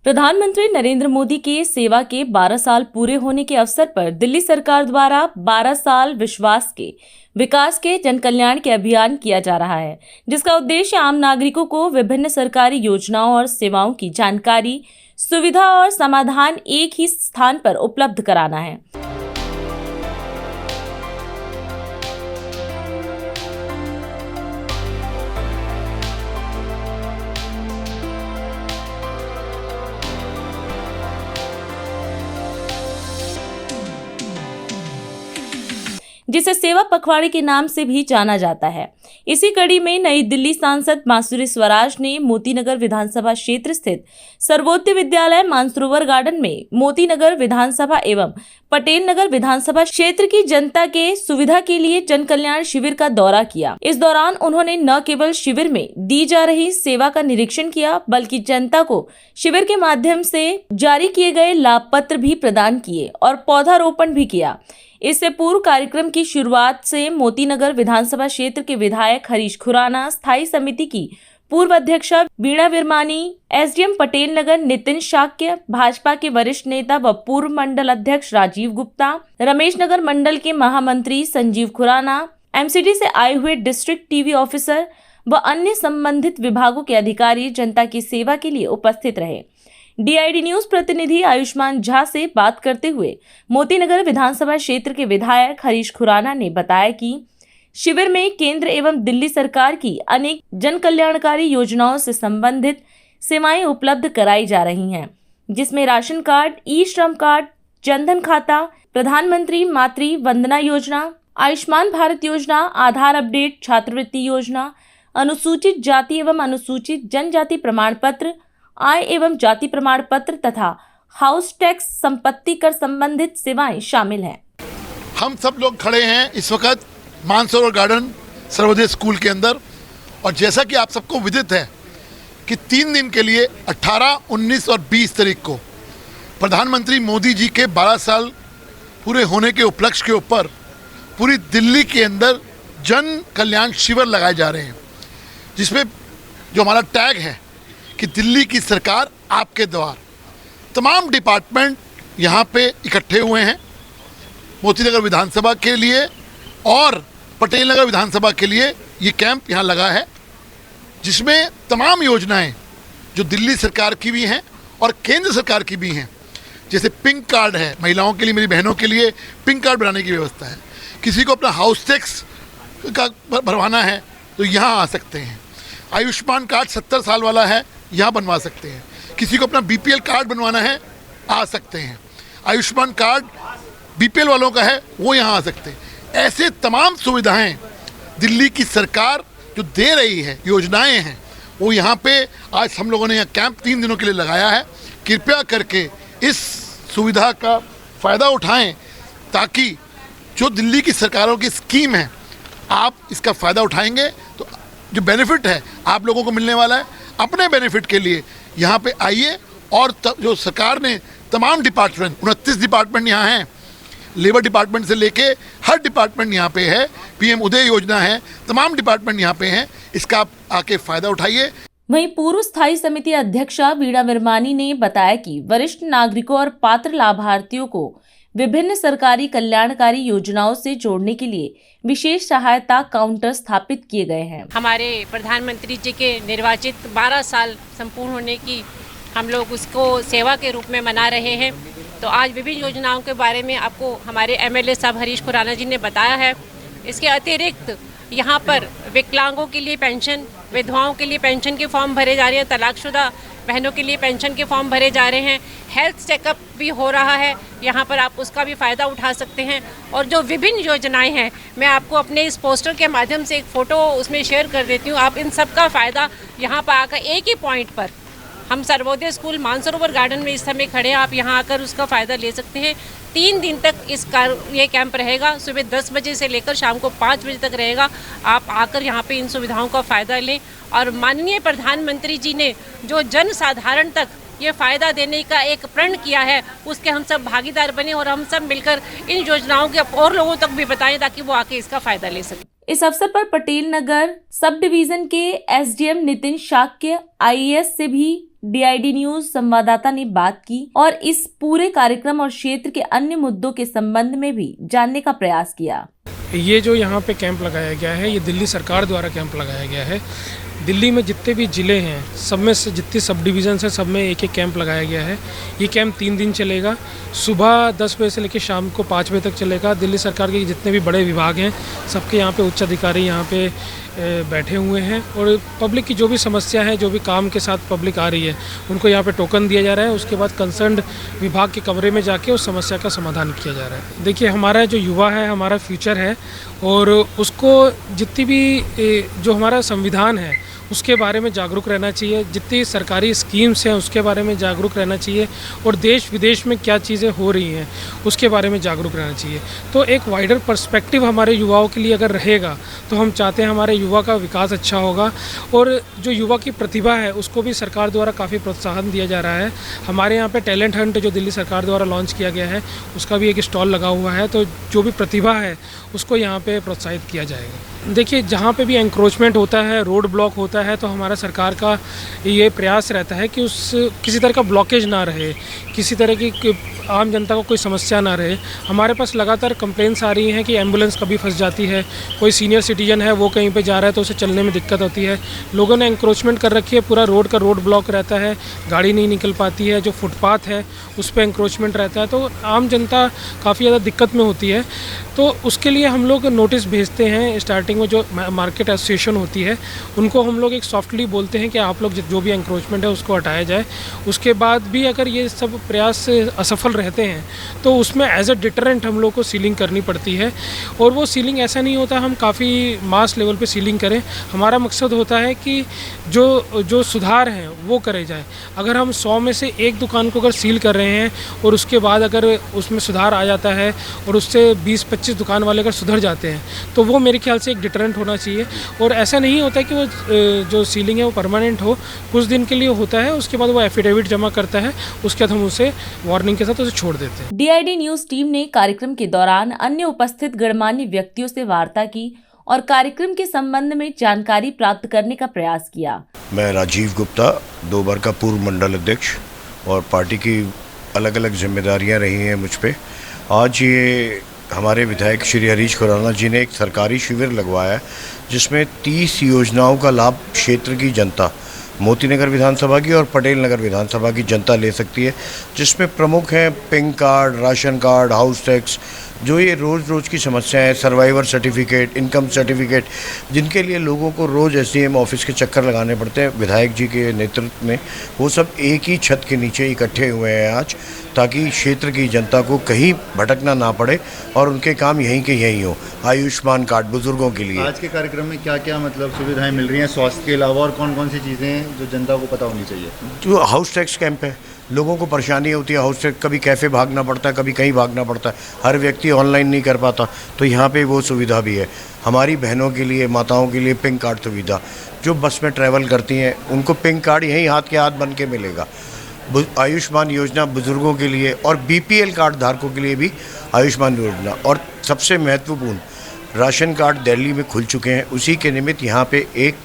प्रधानमंत्री नरेंद्र मोदी के सेवा के 12 साल पूरे होने के अवसर पर दिल्ली सरकार द्वारा 12 साल विश्वास के विकास के जन कल्याण के अभियान किया जा रहा है, जिसका उद्देश्य आम नागरिकों को विभिन्न सरकारी योजनाओं और सेवाओं की जानकारी, सुविधा और समाधान एक ही स्थान पर उपलब्ध कराना है। जिसे सेवा पखवाड़े के नाम से भी जाना जाता है। इसी कड़ी में नई दिल्ली सांसद मासुरी स्वराज ने मोतीनगर विधानसभा क्षेत्र स्थित सर्वोदय विद्यालय मानसरोवर गार्डन में मोतीनगर विधानसभा एवं पटेल नगर विधानसभा क्षेत्र की जनता के सुविधा के लिए जन कल्याण शिविर का दौरा किया। इस दौरान उन्होंने न केवल शिविर में दी जा रही सेवा का निरीक्षण किया, बल्कि जनता को शिविर के माध्यम से जारी किए गए लाभ पत्र भी प्रदान किए और पौधारोपण भी किया। इससे पूर्व कार्यक्रम की शुरुआत से मोतीनगर विधानसभा क्षेत्र के विधायक हरीश खुराना, स्थायी समिति की पूर्व अध्यक्षा वीणा विरमानी, एसडीएम पटेल नगर नितिन शाक्य, भाजपा के वरिष्ठ नेता व पूर्व मंडल अध्यक्ष राजीव गुप्ता, रमेश नगर मंडल के महामंत्री संजीव खुराना, एमसीडी से आए हुए डिस्ट्रिक्ट टीवी ऑफिसर व अन्य संबंधित विभागों के अधिकारी जनता की सेवा के लिए उपस्थित रहे। डीआईडी न्यूज प्रतिनिधि आयुष्मान झा से बात करते हुए मोतीनगर विधानसभा क्षेत्र के विधायक हरीश खुराना ने बताया कि शिविर में केंद्र एवं दिल्ली सरकार की अनेक जन कल्याणकारी योजनाओं से संबंधित सेवाएं उपलब्ध कराई जा रही हैं, जिसमें राशन कार्ड, ई श्रम कार्ड, जनधन खाता, प्रधानमंत्री मातृ वंदना योजना, आयुष्मान भारत योजना, आधार अपडेट, छात्रवृत्ति योजना, अनुसूचित जाति एवं अनुसूचित जनजाति प्रमाण पत्र, आय एवं जाति प्रमाण पत्र तथा हाउस टैक्स, संपत्ति कर संबंधित सेवाएं शामिल हैं। हम सब लोग खड़े हैं इस वक्त मानसरोवर गार्डन सर्वोदय स्कूल के अंदर, और जैसा कि आप सबको विदित है कि 3 दिन के लिए 18, 19 और 20 तारीख को प्रधानमंत्री मोदी जी के 12 साल पूरे होने के उपलक्ष्य के ऊपर पूरी दिल्ली के अंदर जन कल्याण शिविर लगाए जा रहे हैं, जिसमें जो हमारा टैग है कि दिल्ली की सरकार आपके द्वार। तमाम डिपार्टमेंट यहाँ पे इकट्ठे हुए हैं मोतीनगर विधानसभा के लिए और पटेल नगर विधानसभा के लिए। ये कैंप यहाँ लगा है, जिसमें तमाम योजनाएं जो दिल्ली सरकार की भी हैं और केंद्र सरकार की भी हैं, जैसे पिंक कार्ड है महिलाओं के लिए, मेरी बहनों के लिए पिंक कार्ड बनाने की व्यवस्था है। किसी को अपना हाउस टैक्स का भरवाना है तो यहाँ आ सकते हैं। आयुष्मान कार्ड 70 साल वाला है, यहाँ बनवा सकते हैं। किसी को अपना बीपीएल कार्ड बनवाना है, आ सकते हैं। आयुष्मान कार्ड बीपीएल वालों का है, वो यहाँ आ सकते हैं। ऐसे तमाम सुविधाएं दिल्ली की सरकार जो दे रही है, योजनाएं हैं, वो यहाँ पे आज हम लोगों ने यहाँ कैंप 3 दिनों के लिए लगाया है। कृपया करके इस सुविधा का फ़ायदा उठाएं, ताकि जो दिल्ली की सरकारों की स्कीम है, आप इसका फ़ायदा उठाएंगे तो जो बेनिफिट है आप लोगों को मिलने वाला है। अपने बेनिफिट के लिए यहाँ पे आइए, और जो सरकार ने तमाम डिपार्टमेंट, 29 डिपार्टमेंट यहाँ हैं, लेबर डिपार्टमेंट से लेके हर डिपार्टमेंट यहाँ पे है, पीएम उदय योजना है, तमाम डिपार्टमेंट यहाँ पे हैं। इसका आप आके फ़ायदा उठाइए। वहीं पूर्व स्थायी समिति अध्यक्षा वीणा विरमानी ने बताया कि वरिष्ठ नागरिकों और पात्र लाभार्थियों को विभिन्न सरकारी कल्याणकारी योजनाओं से जोड़ने के लिए विशेष सहायता काउंटर स्थापित किए गए हैं। हमारे प्रधानमंत्री जी के निर्वाचित 12 साल संपूर्ण होने की हम लोग उसको सेवा के रूप में मना रहे हैं। तो आज विभिन्न योजनाओं के बारे में आपको हमारे एमएलए साहब हरीश खुराना जी ने बताया है। इसके अतिरिक्त यहाँ पर विकलांगों के लिए पेंशन, विधवाओं के लिए पेंशन के फॉर्म भरे जा रहे हैं, तलाकशुदा बहनों के लिए पेंशन के फॉर्म भरे जा रहे हैं, हेल्थ चेकअप भी हो रहा है, यहाँ पर आप उसका भी फ़ायदा उठा सकते हैं। और जो विभिन्न योजनाएं हैं, मैं आपको अपने इस पोस्टर के माध्यम से एक फ़ोटो उसमें शेयर कर देती हूँ। आप इन सब का फ़ायदा यहाँ पर आकर एक ही पॉइंट पर, हम सर्वोदय स्कूल मानसरोवर गार्डन में इस समय खड़े हैं, आप यहाँ आकर उसका फ़ायदा ले सकते हैं। 3 दिन तक ये कैंप रहेगा, सुबह 10 बजे से लेकर शाम को 5 बजे तक रहेगा। आप आकर यहाँ पे इन सुविधाओं का फ़ायदा लें। और माननीय प्रधानमंत्री जी ने जो जन साधारण तक ये फ़ायदा देने का एक प्रण किया है, उसके हम सब भागीदार बने और हम सब मिलकर इन योजनाओं के और लोगों तक भी बताएं, ताकि वो आके इसका फ़ायदा ले सकें। इस अवसर पर पटेल नगर सब डिवीजन के एसडीएम नितिन शाक्य, आईएएस से भी DID न्यूज संवाददाता ने बात की और इस पूरे कार्यक्रम और क्षेत्र के अन्य मुद्दों के संबंध में भी जानने का प्रयास किया। ये जो यहाँ पे कैंप लगाया गया है, ये दिल्ली सरकार द्वारा कैंप लगाया गया है। दिल्ली में जितने भी ज़िले हैं, सब में से जितनी सब डिवीज़न हैं, सब में एक एक कैंप लगाया गया है। ये कैंप 3 दिन चलेगा। सुबह 10 बजे से लेकर शाम को 5 बजे तक चलेगा। दिल्ली सरकार के जितने भी बड़े विभाग हैं, सबके यहाँ पे उच्च अधिकारी यहाँ पे बैठे हुए हैं और पब्लिक की जो भी समस्या है, जो भी काम के साथ पब्लिक आ रही है, उनको यहाँ पे टोकन दिया जा रहा है। उसके बाद कंसर्न्ड विभाग के कमरे में जाके उस समस्या का समाधान किया जा रहा है। देखिए, हमारा जो युवा है, हमारा फ्यूचर है और उसको जितनी भी जो हमारा संविधान है उसके बारे में जागरूक रहना चाहिए। जितनी सरकारी स्कीम्स हैं उसके बारे में जागरूक रहना चाहिए और देश विदेश में क्या चीज़ें हो रही हैं उसके बारे में जागरूक रहना चाहिए। तो एक वाइडर पर्सपेक्टिव हमारे युवाओं के लिए अगर रहेगा तो हम चाहते हैं हमारे युवा का विकास अच्छा होगा और जो युवा की प्रतिभा है उसको भी सरकार द्वारा काफ़ी प्रोत्साहन दिया जा रहा है। हमारे यहाँ पे टैलेंट हंट जो दिल्ली सरकार द्वारा लॉन्च किया गया है उसका भी एक स्टॉल लगा हुआ है, तो जो भी प्रतिभा है उसको यहाँ पे प्रोत्साहित किया जाएगा। देखिए, जहाँ पे भी एंक्रोचमेंट होता है, रोड ब्लॉक होता है, तो हमारा सरकार का ये प्रयास रहता है कि उस किसी तरह का ब्लॉकेज ना रहे, किसी तरह की आम जनता को कोई समस्या ना रहे। हमारे पास लगातार कंप्लेंट्स आ रही हैं कि एम्बुलेंस कभी फंस जाती है, कोई सीनियर सिटीजन है वो कहीं पे जा रहा है तो उसे चलने में दिक्कत होती है। लोगों ने एंक्रोचमेंट कर रखी है, पूरा रोड का रोड ब्लॉक रहता है, गाड़ी नहीं निकल पाती है। जो फुटपाथ है उस पर एंक्रोचमेंट रहता है, तो आम जनता काफ़ी ज़्यादा दिक्कत में होती है। तो उसके लिए हम लोग नोटिस भेजते हैं। स्टार्टिंग में जो मार्केट एसोसिएशन होती है उनको हम लोग एक सॉफ्टली बोलते हैं कि आप लोग जो भी एंक्रोचमेंट है उसको हटाया जाए। उसके बाद भी अगर ये सब प्रयास असफल रहते हैं तो उसमें एज अ डिटरेंट हम लोग को सीलिंग करनी पड़ती है। और वो सीलिंग ऐसा नहीं होता हम काफ़ी मास लेवल पे सीलिंग करें। हमारा मकसद होता है कि जो सुधार हैं वो करे जाए। अगर हम 100 में से एक दुकान को अगर सील कर रहे हैं और उसके बाद अगर उसमें सुधार आ जाता है और उससे 20-25 दुकान वाले अगर सुधर जाते हैं तो वो मेरे ख्याल से एक डिटरेंट होना चाहिए। और ऐसा नहीं होता कि वो जो सीलिंग है वो परमानेंट हो, कुछ दिन के लिए होता है, उसके बाद वो एफिडेविट जमा करता है, उसके बाद हम उसे वार्निंग के साथ उसे छोड़ देते हैं। DID न्यूज टीम ने कार्यक्रम के दौरान अन्य उपस्थित गणमान्य व्यक्तियों से वार्ता की और कार्यक्रम के संबंध में जानकारी प्राप्त करने का प्रयास किया। मैं राजीव गुप्ता, 2 बार का पूर्व मंडल अध्यक्ष, और पार्टी की अलग अलग जिम्मेदारियां रही हैं मुझ पे। आज ये हमारे विधायक श्री हरीश खुराना जी ने एक सरकारी शिविर लगवाया है जिसमें 30 योजनाओं का लाभ क्षेत्र की जनता, मोती नगर विधानसभा की और पटेल नगर विधानसभा की जनता ले सकती है, जिसमें प्रमुख हैं pink card, ration card, house tax, जो ये रोज़ की समस्याएं हैं, सर्वाइवर सर्टिफिकेट, इनकम सर्टिफिकेट, जिनके लिए लोगों को रोज़ SDM ऑफिस के चक्कर लगाने पड़ते हैं। विधायक जी के नेतृत्व में वो सब एक ही छत के नीचे इकट्ठे हुए हैं आज, ताकि क्षेत्र की जनता को कहीं भटकना ना पड़े और उनके काम यहीं के यहीं हो। आयुष्मान कार्ड बुजुर्गों के लिए। आज के कार्यक्रम में क्या क्या मतलब सुविधाएं मिल रही हैं स्वास्थ्य के अलावा, और कौन कौन सी चीज़ें हैं जो जनता को पता होनी चाहिए? जो हाउस टैक्स कैंप है, लोगों को परेशानी होती है हाउस टैक्स, कभी कैफ़े भागना पड़ता है, कभी कहीं भागना पड़ता है, हर व्यक्ति ऑनलाइन नहीं कर पाता, तो यहाँ पे वो सुविधा भी है। हमारी बहनों के लिए, माताओं के लिए पिंक कार्ड सुविधा, जो बस में ट्रैवल करती हैं उनको पिंक कार्ड यहीं हाथ के हाथ बन के मिलेगा। आयुष्मान योजना बुजुर्गों के लिए और BPL कार्ड धारकों के लिए भी आयुष्मान योजना। और सबसे महत्वपूर्ण, राशन कार्ड दिल्ली में खुल चुके हैं, उसी के निमित्त यहाँ पे एक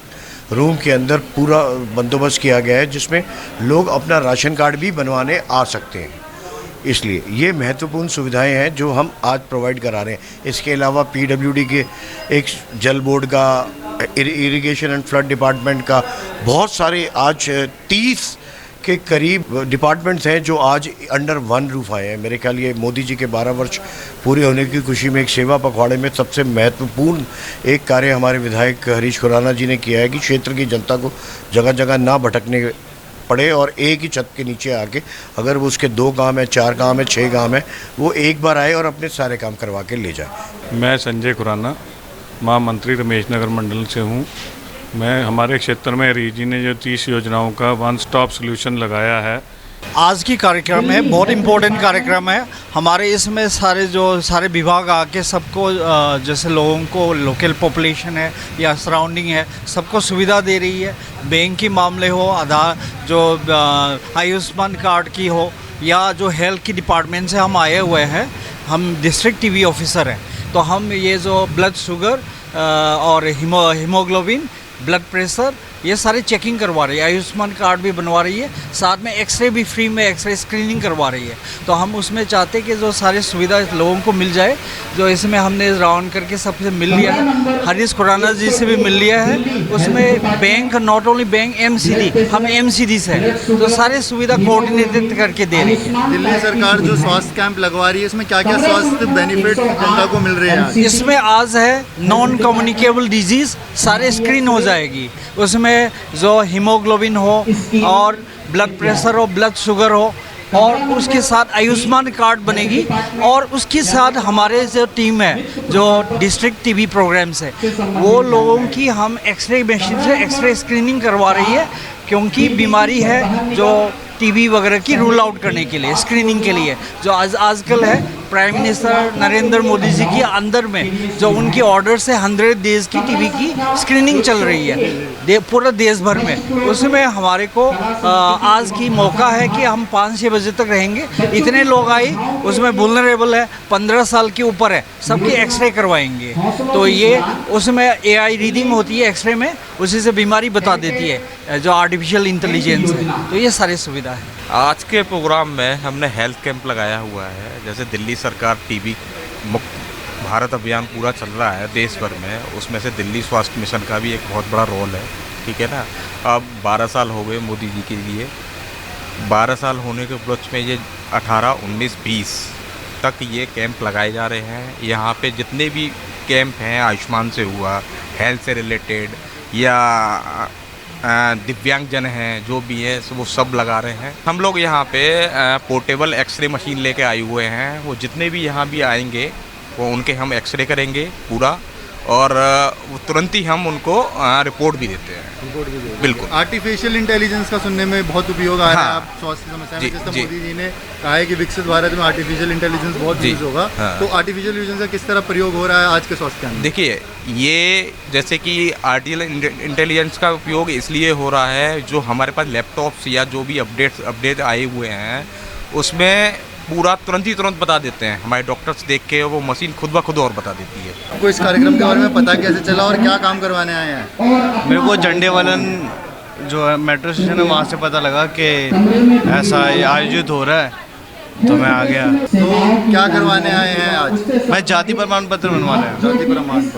रूम के अंदर पूरा बंदोबस्त किया गया है जिसमें लोग अपना राशन कार्ड भी बनवाने आ सकते हैं। इसलिए ये महत्वपूर्ण सुविधाएं हैं जो हम आज प्रोवाइड करा रहे हैं। इसके अलावा PWD के एक जल बोर्ड का, इरिगेशन एंड फ्लड डिपार्टमेंट का, बहुत सारे आज 30 के करीब डिपार्टमेंट्स हैं जो आज अंडर वन रूफ आए हैं। मेरे ख्याल ये मोदी जी के 12 वर्ष पूरे होने की खुशी में एक सेवा पखवाड़े में सबसे महत्वपूर्ण एक कार्य हमारे विधायक हरीश खुराना जी ने किया है कि क्षेत्र की जनता को जगह जगह ना भटकने पड़े और एक ही छत के नीचे आके, अगर वो उसके 2 काम है, 4 काम है, 6 काम है, वो एक बार आए और अपने सारे काम करवा के ले जाए। मैं संजय खुराना, महामंत्री रमेश नगर मंडल से हूँ। मैं हमारे क्षेत्र में रीजी ने जो 30 योजनाओं का वन स्टॉप सॉल्यूशन लगाया है। आज की कार्यक्रम है, बहुत इम्पोर्टेंट कार्यक्रम है। हमारे इसमें सारे विभाग आके सबको, जैसे लोगों को, लोकल पॉपुलेशन है या सराउंडिंग है, सबको सुविधा दे रही है। बैंक की मामले हो, आधार जो आयुष्मान कार्ड की हो, या जो हेल्थ की डिपार्टमेंट से हम आए हुए हैं। हम डिस्ट्रिक्ट TV ऑफिसर हैं, तो हम ये जो ब्लड शुगर और हीमोग्लोबिन, ब्लड प्रेशर ये सारे चेकिंग करवा रही है, आयुष्मान कार्ड भी बनवा रही है, साथ में एक्सरे भी फ्री में एक्सरे स्क्रीनिंग करवा रही है। तो हम उसमें चाहते कि जो सारी सुविधा लोगों को मिल जाए, जो इसमें हमने राउंड करके सबसे मिल लिया है, हरीश खुराना जी से भी मिल लिया है। उसमें bank, not only bank, MCD, हम MCD से हैं, तो सारी सुविधा कोऑर्डिनेटेड करके दे रही है। दिल्ली सरकार जो स्वास्थ्य कैंप लगवा रही है, इसमें क्या क्या स्वास्थ्य बेनिफिट जनता को मिल रहे हैं? इसमें आज है नॉन कम्युनिकेबल डिजीज़ सारे स्क्रीन हो जाएगी। उसमें जो हीमोग्लोबिन हो और ब्लड प्रेशर हो, ब्लड शुगर हो, और उसके साथ आयुष्मान कार्ड बनेगी। और उसके साथ हमारे जो टीम है, जो डिस्ट्रिक्ट टीबी प्रोग्राम्स है, वो लोगों की हम एक्सरे मशीन से एक्सरे स्क्रीनिंग करवा रही है, क्योंकि बीमारी है जो टीबी वगैरह की रूल आउट करने के लिए, स्क्रीनिंग के लिए। जो आजकल है प्राइम मिनिस्टर नरेंद्र मोदी जी की अंदर में जो उनके ऑर्डर से 100 डेज़ की टीबी की स्क्रीनिंग चल रही है पूरा देश भर में। उसमें हमारे को आज की मौका है कि हम 5-6 बजे तक रहेंगे। इतने लोग आए, उसमें वुल्नरेबल है, 15 साल के ऊपर है, सबकी एक्सरे करवाएंगे। तो ये उसमें AI रीडिंग होती है एक्सरे में, उसी से बीमारी बता देती है, जो आर्टिफिशियल इंटेलिजेंस है। तो ये सारी सुविधा है। आज के प्रोग्राम में हमने हेल्थ कैंप लगाया हुआ है। जैसे दिल्ली सरकार टीबी मुक्त भारत अभियान पूरा चल रहा है देश भर में, उसमें से दिल्ली स्वास्थ्य मिशन का भी एक बहुत बड़ा रोल है, ठीक है ना। अब 12 साल हो गए मोदी जी के लिए, 12 साल होने के उपलक्ष्य में ये 18, 19, 20 तक ये कैंप लगाए जा रहे हैं। यहाँ पे जितने भी कैंप हैं, आयुष्मान से हुआ, हेल्थ से रिलेटेड, या दिव्यांगजन हैं जो भी है, वो सब लगा रहे हैं। हम लोग यहाँ पे पोर्टेबल एक्सरे मशीन लेके आए हुए हैं। वो जितने भी यहाँ भी आएंगे, वो उनके हम एक्सरे करेंगे पूरा, और वो तुरंत ही हम उनको रिपोर्ट भी देते हैं। बिल्कुल। आर्टिफिशियल इंटेलिजेंस का सुनने में बहुत उपयोग आ रहा है। हाँ। आप स्वास्थ्य समस्या में, जी, जैसे जी। मोदी जी ने कहा है कि विकसित भारत में आर्टिफिशियल इंटेलिजेंस बहुत यूज होगा। हाँ। तो आर्टिफिशियल इंटेलिजेंस का किस तरह प्रयोग हो रहा है आज के स्वास्थ्य केंद्र में? देखिए, ये जैसे कि आर्टिफिशियल इंटेलिजेंस का उपयोग इसलिए हो रहा है, जो हमारे पास लैपटॉप्स या जो भी अपडेट आए हुए हैं, उसमें पूरा तुरंत बता देते हैं। हमारे डॉक्टर्स देख के वो मशीन खुद ब खुद और बता देती है। आपको इस कार्यक्रम के बारे में पता कैसे चला और क्या काम करवाने आए हैं? मेरे को झंडे वालन जो है मेट्रो स्टेशन है, वहाँ से पता लगा कि ऐसा आयोजित हो रहा है, तो मैं आ गया। तो क्या करवाने आए हैं आज? मैं जाति प्रमाण पत्र बनवाना है। जाति प्रमाण